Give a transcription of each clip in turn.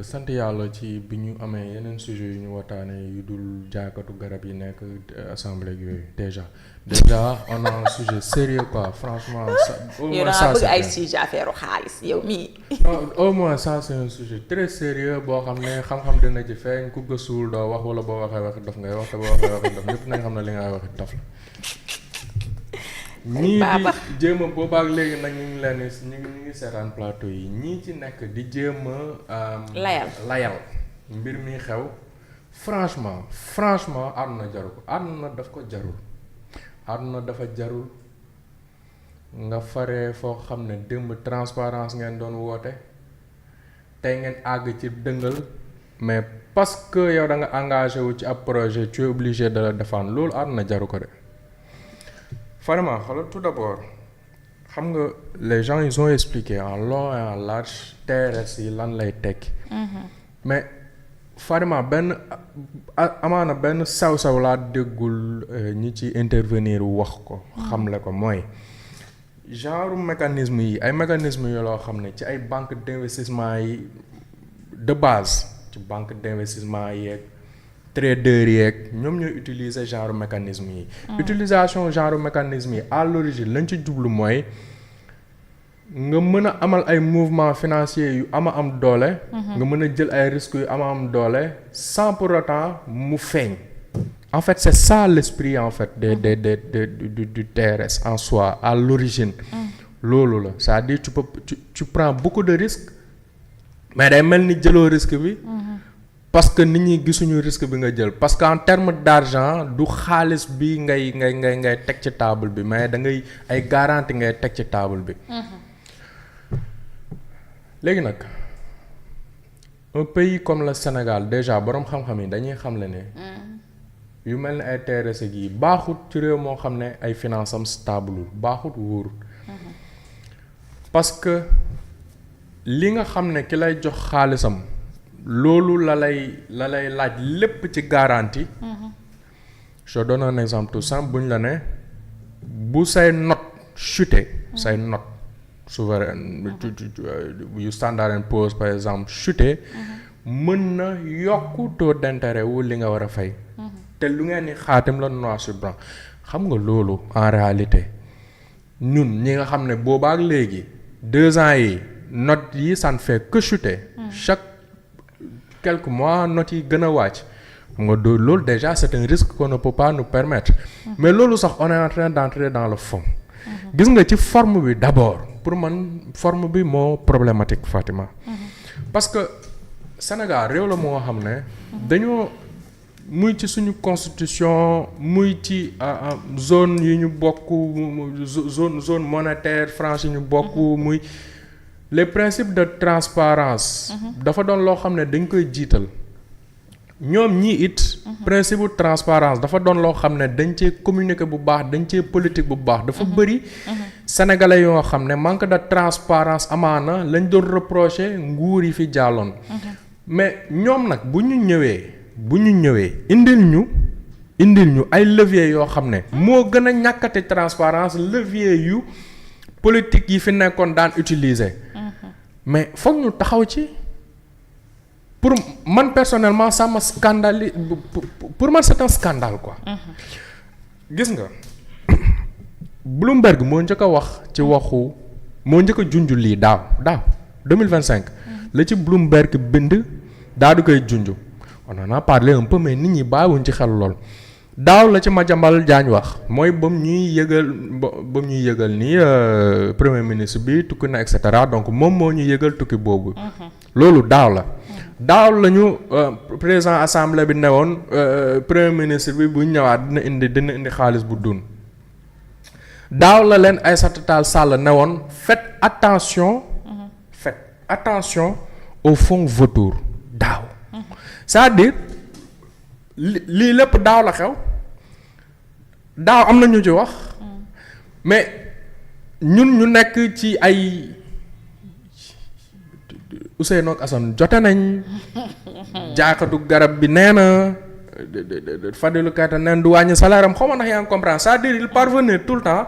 sant yàlla ci bi ñu amee yeneen sujet yu ñu waxtaanee yu dul jaaykatu garab yi nekk assemblée ak yooyu déjà on a un sujet sérieux quoi franchement. Au moins ça bëgg ay sujet affaire xaalis yow mii. au moins ça c'est un sujet très sérieux boo xam ne xam-xam dina ci feeñ ku gëstuwul doo wax wala boo waxee waxi dof ngay wax te boo waxee waxi dof ñëpp nañ xam ne li ngay waxi dof la. ñii di jéem a boobaak léegi nag ñu ngi leen ñu ngi seetaan plateau yi ñii ci nekk di jéem a layal mbir mi xew franchement àdduna jaru ko àdduna daf ko jarul àdduna dafa jarul nga faree foo xam ne démb transparence ngeen doon woote tey ngeen àgg ci dëngal mais parce que yow da nga engagé wu ci ab projet tu es obligé de le défendre loolu àdduna jaru ko de. Vraiment, tout d'abord, les gens ils ont expliqué en long et en large TRS yi lan lay tekki. Mais Farima amaana benn saw laa déggul ñi ci intervenir wax ko. xamle ko mooy genre mécanisme yi ay mécanisme yoo loo xam ne ci ay banque d'investissement yi de base ci banque d'investissement yeeg. traders yeeg ñoom ñooy utiliser genre mécanisme yi. utilisation genre mécanisme yi à l'origine lañ ci jublu mooy nga mën a amal ay mouvements financiers yu am doole. nga mën a jël ay risques yu am doole sans pour autant mu feeñ. en fait c'est ça l'esprit en fait du TRS en soi à l'origine. loolu la c'est-à-dire tu prends beaucoup de risques mais day mel ni jëloo risque bi. parce que nit ñi gisuñu risque bi nga jël parce que en termes d'argent du xaalis bi ngay teg ci table bi mais da ngay ay garantie ngay teg ci table bi. léegi nag un pays comme le Sénégal déjà boroom xam-xam yi dañuy xamle ne. yu mel ni ay TRS yi baaxut ci réew moo xam ne ay finances am stable baaxut wóorut. parce que li nga xam ne ki lay jox xaalisam. loolu la lay laaj lépp ci garantie. je donne un exemple tout simple bu ñu la ne bu say note chuté say note souveraine yu Standard & Poor's par exemple chuté mën na yokku taux d'intérêt wu li nga war a fay. te lu ngeen ni xaatim la noir sur blanc xam nga loolu en réalité ñun ñi nga xam ne boobaak léegi 2 ans yi note yi ça ne fait que chuter. chaque quelques mois notes yi gën a wàcc xam nga loolu déjà c'est un risque qu'on ne peut pas nous permettre. mais loolu sax on est en train d'entrer dans le fond. gis nga ci forme bi d'abord pour man forme bi moo problématique Fatima. parce que Sénégal réew la moo xam ne. dañoo muy ci suñu constitution muy ci zone yi ñu bokk zone monétaire franche yi ñu bokk muy. les principes de transparence dafa doon loo xam ne dañ koy jiital ñoom ñii it principe de transparence dafa doon loo xam ne dañ cee communiquer bu baax dañ cee politique bu baax dafa bëri sénégalais yoo xam ne manque de transparence amaana lañ doon reprocher nguur yi fi jàlloon mais ñoom nag bu ñu ñëwee indil ñu ay leviers yoo xam ne moo gën a ñàkkati transparence levier yu politique yi fi nekkoon daan utiliser. mais foog ñu taxaw ci pour man personnellement ça me scandalise pour man c'est un scandale quoi. gis nga Bloomberg moo njëkk a wax ci waxu moo njëkk a junj lii daaw 2025. la ci Bloomberg bind daa du koy junj on en a parlé un peu mais nit ñi bàyyiwuñ ci xel lool. daaw la ci Madiambal Diagne wax mooy ba mu ñuy yëgal ni premier ministre bi tukki na et cetera donc moom moo ñu yëgal tukki boobu. loolu daaw la ñu président assemblée bi ne woon premier ministre bi bu ñëwaat dina indi xaalis bu dun daaw la leen Aïssata Tall Sall ne woon faites attention au fonds vautour daaw c'est-à-dire lii lépp daaw la xew daaw am na ñu ci wax mais ñun ñu nekk ci ay Ousseynou ak Assane jote nañ jaaykatu garab bi nee na Fadilou Keita neen du wàññi salaire am xaw ma ndax yaa ngi comprendre c'est-à-dire il parvenait tout le temps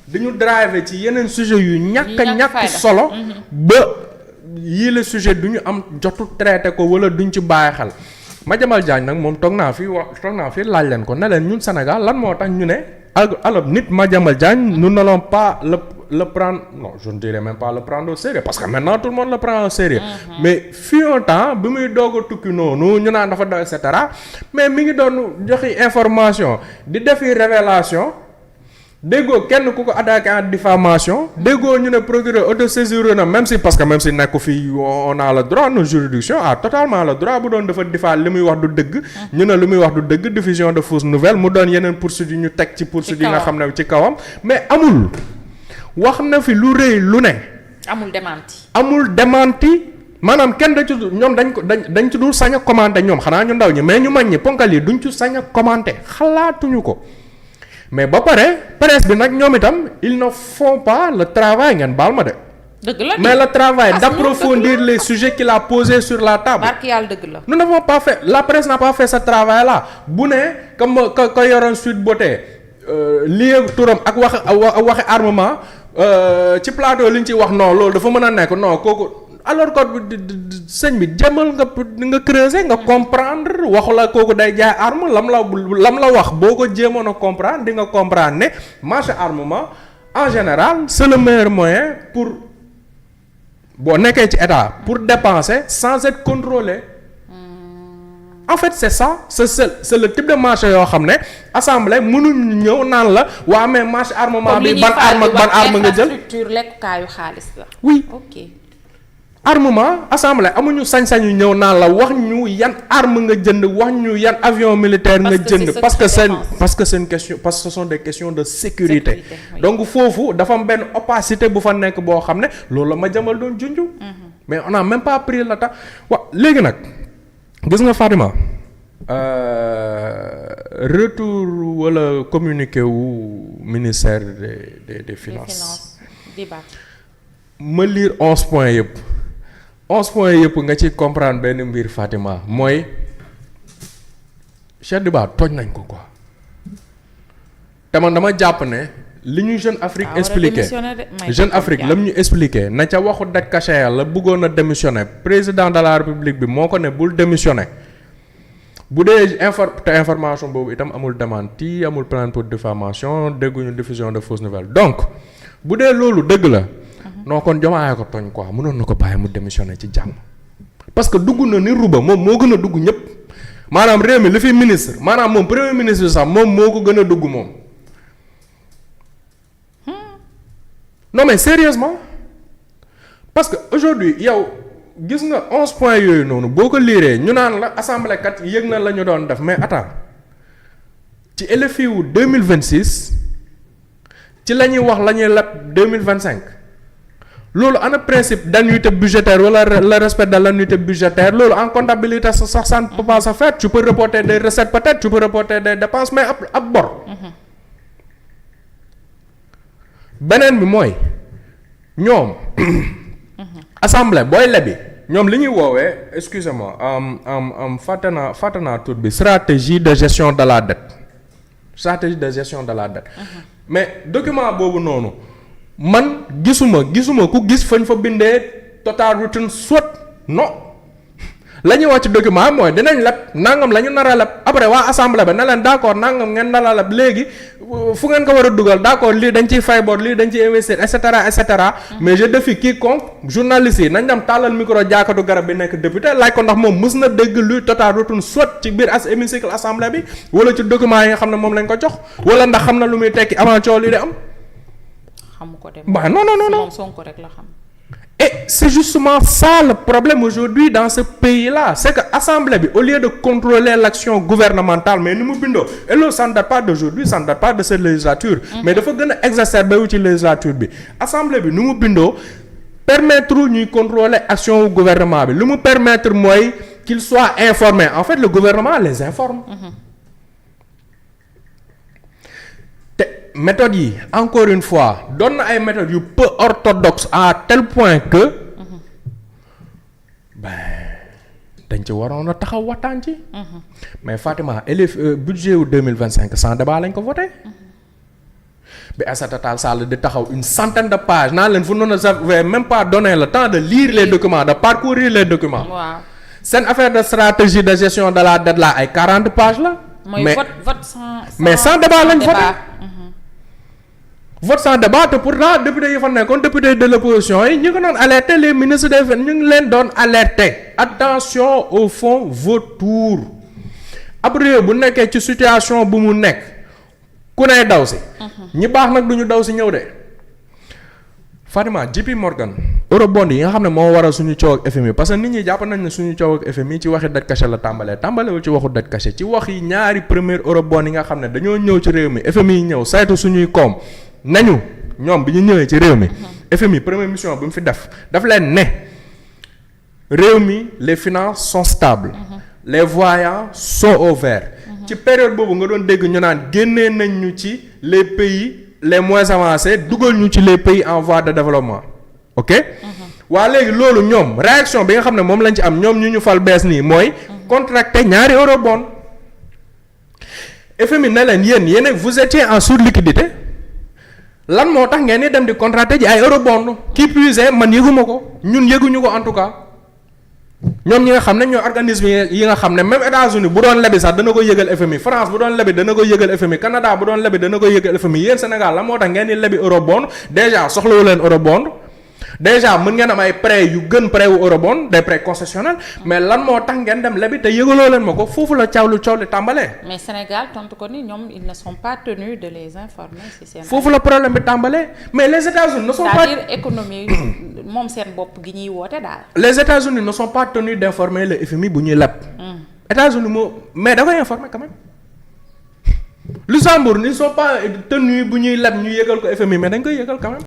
dañu driver ci yeneen sujet yu ñàkk solo ba yii le sujet du ñu am jotu traité ko wala duñ ci bàyyi xel Madiambal Diagne nag moom toog naa fi laaj leen ko ne leen ñun Sénégal lan moo tax ñu ne alors nit Madiambal Diagne nous n'allons pas le prendre non je ne dirais même pas le prendre au sérieux parce que maintenant tout le monde le prend au sérieux mais fut un temps bi muy doog a tukki noonu ñu naan dafa doy et cetera mais mi ngi doon joxe information di defi révélation déggoo kenn ku ko attaqué en diffamation déggoo ñu ne procureur autosaisir na même si nekku fii on a le droit nos juridictions a totalement le droit bu doon dafa diffam li muy wax du dëgg ñu ne li muy wax du dëgg diffusion de fausses nouvelles mu doon yeneen poursuites yu ñu teg ci poursuites yi nga xam ne ci kawam mais amul wax na fi lu rëy lu ne amul démenti maanaam kenn dañ ci ñoom dañ ci dul sañ a commenter ñoom xanaa ñu ndaw ñi mais ñu mag ñi ponkal yi duñ ci sañ a commenter xalaatuñu ko mais ba pare presse bi nag ñoom itam ils ne font pas le travail ngeen baal ma de. dëgg la mais le travail d'approfondir les sujets qu'il a posés sur la table. barki yàlla dëgg la. nous n'avons pas fait la presse n'a pas fait ce travail là bu ne comme ka yoroon Sweet Beauté lii turam ak waxi armement ci plateau li ñu ci wax non loolu dafa mën a nekk non kooku. alors que sëñ bi jëmal nga creuser nga comprendre waxu la kooku day jaay arme lam la wax boo ko jéemoon a comprendre di nga comprendre ne marché armement en général c'est le meilleur moyen pour boo nekkee ci état pour dépenser sans être contrôlé en fait c'est ça c'est le type de marché yoo xam ne assemblée mënuñu ñëw naan la waa mais marché armement bi ban arme nga jël infrastructure lekkukaayu xaalis la. oui ok. armement assemblée amuñu sañ-sañu ñëw naan la wax ñu yan arme nga jënd wax ñu yan avion militaire nga jënd parce que c'est une question parce que ce sont des questions de sécurité oui. Donc foofu dafa am benn opacité bu fa nekk boo xam ne loolu la Madiambal doon junju mais on a même pas pris le temps léegi nag gis nga Fatima retour wala communiqué wu ministère des finances ma lire 11 points yëpp 11 points yëpp nga ci comprendre benn mbir Fatima mooy Cheikh Diba tooñ nañ ko quoi te man dama jàpp ne li ñu Jeune Afrique expliqué Jeune Afrique la mu ñu expliqué na ca waxu daj caché la bëggoon a démissionné président de la République bi moo ko ne bul démissionné bu dee information boobu itam amul démenti amul plainte pour diffamation dégguñu diffusion de fausses nouvelles donc bu dee loolu dëgg la non kon Diomaye ko tooñ quoi mënoon na ko bàyyi mu démissionné ci jàmm parce que dugg na ni ruba moom moo gën a dugg ñëpp maanaam réew mi li fi ministre maanaam moom premier ministre sax moom moo ko gën a dugg moom non mais sérieusement parce que aujourd'hui yow gis nga 11 points yooyu noonu boo ko liiree ñu naan la assemblée kat yëg na la ñu doon def mais attends ci LFI wu 2026 ci la ñuy wax la ñuy leb 2025 loolu ana principe d'annuité budgétaire wala le respect de l'annuité budgétaire loolu en comptabilité sax ça ne peut pas se faire tu peux reporter des recettes peut-être tu peux reporter des dépenses mais ab bor. beneen bi mooy ñoom. assemblée booy lebi ñoom li ñuy woowee excusez-moi fàtte naa tur bi stratégie de gestion de la dette mais document boobu noonu man gisuma ku gis fañ fa bindee total return soit non la ñuy wax ci document mooy dinañ leb nangam la ñu nar a leb après waa assemblée ba ne leen d'accord nangam ngeen nar a leb léegi fu ngeen ko war a dugal d'accord lii dañ ciy fay bor lii dañ ciy investir et cetera mais je défie quiconque journaliste yi nañ dem tàllal micro jaakatu garab bi nekk député laaj ko ndax moom mës na dégg luy total return soit ci biir hémicycle assemblée bi wala ci document yi nga xam ne moom lañ ko jox wala ndax xam na lu muy tekki avant coow lii di am. xamu ko dem bah non moom Sonko rek la xam. Et c'est justement ça le problème aujourd'hui dans ce pays-là c'est que assemblée bi au lieu de contrôler l'action gouvernementale mais ni mu bindoo et loolu ça ne date pas d'aujourd'hui ça ne date pas de cette législature mais dafa gën a exacerbé wu ci législature bi assemblée bi ni mu bindoo permettre ñuy contrôler action gouvernement bi lu mu permettre mooy qu'il soit informé en fait le gouvernement les informe méthodes yi encore une fois doon na ay méthodes yu peu orthodoxes à tel point que dañ ci waroon a taxaw waxtaan ci mais Fatima budget wu 2025 sans débat lañ ko voté bi Aïssata Tall Sall di taxaw une centaine de pages naa leen fu noonu avez même pas donné le temps de lire les documents de parcourir les documents. waaw seen affaire de stratégie de gestion de la dette là ay 40 pages la. mooy vote sans mais sans débat lañ voté. vote sans débat te pourtant député yi fa nekkoon député de l'opposition yi ñu ngi doon alerter les ministres des finances ñu ngi leen doon alerter attention au fond vautour ab réew bu nekkee ci situation bu mu nekk ku ne daw si. ñi baax nag du ñu daw si ñëw de. Fatima JP Morgan eurobond yi nga xam ne moo waral suñu coow ak FMI parce que nit ñi jàpp nañ ne suñu coow ak FMI ci waxi dette cachée la tàmbalewul ci waxu dette cachée ci wax yi ñaari premier eurobond yi nga xam ne dañoo ñëw ci réew mi FMI ñëw saytu suñuy koom nañu ñoom bi ñu ñëwee ci réew mi FMI première mission bi mu fi daf leen ne réew mi les finances sont stables les voyants sont au vert ci période boobu nga doon dégg ñu naan génnee nañ ñu ci les pays les moins avancés dugal ñu ci les pays en voie de développement ok waa léegi loolu ñoom réaction bi nga xam ne moom lañ ci am ñoom ñu fal bees nii mooy contracté ñaari eurobond FMI ne leen yéen vous étiez en surliquidité lan moo tax ngeen di dem di contracté ji ay eurobond qui puise man yëguma ko ñun yëguñu ko en tout cas ñoom ñi nga xam ne ñoo organisme yi nga xam ne même États-Unis bu doon lebi sax dana ko yëgal FMI France bu doon lebi dana ko yëgal FMI Canada bu doon lebi dana ko yëgal FMI yéen Sénégal la moo tax ngeen di lebi eurobond déjà soxlawu leen eurobond déjà mën ngeen am ay prêts yu gën prêt wu eurobond des prêts concessionnels mais lan moo tax ngeen dem lebi te yëgaloo leen ma ko foofu la coow li tàmbalee. mais Sénégal tontu ko ni ñoom ils ne sont pas tenus de les informer si seen. foofu la problème bi tàmbalee mais les États-Unis ne sont pas. c'est-à-dire économie moom seen bopp gi ñuy woote daal. les États-Unis ne sont pas tenus d'informer le FMI bu ñuy leb. États-Unis mais da koy informer quand même. Luxembourg ils ne sont pas tenus bu ñuy leb ñu yëgal ko FMI mais dañ koy yëgal quand même.